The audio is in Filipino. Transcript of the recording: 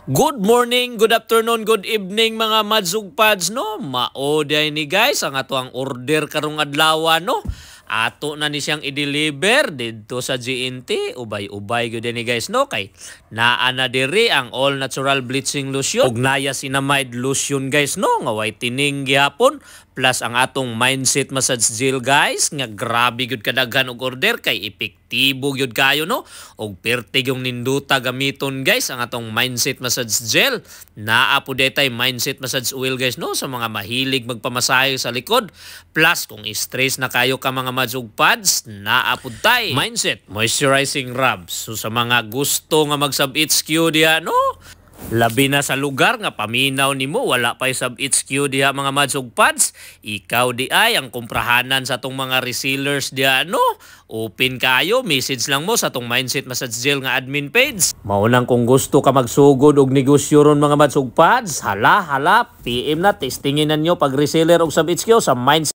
Good morning, good afternoon, good evening mga madsugpads no. Maoday ni guys ang ato ang order karong adlaw no. Ato na ni siyang i-deliver dito sa GNT. Ubay-ubay gyud ni guys no kay naa na diri ang all natural bleaching lotion ug niacinamide lotion guys no nga whitening gyapon plus ang atong mindset massage gel guys nga grabe gyud kadaghan og order kay epektibo gyud kayo no og perte yung ninduta gamiton guys ang atong mindset massage gel. Naa po detay mindset massage oil guys no sa mga mahilig magpamasahe sa likod plus kung stress na kayo ka mga madsugpads naa po tay mindset moisturizing rubs. So sa mga gusto nga mag-sub HQ diha no, labi na sa lugar nga paminaw nimo wala pay sub HQ diha mga madsugpads, ikaw di ay ang kumprahanan sa atong mga resellers diha no. Open kayo, message lang mo sa atong mindset massage gel nga admin page. Maunang kung gusto ka magsugod og negosyo ron mga madsugpads, hala PM na testingin ninyo pag reseller og sub HQ sa mindset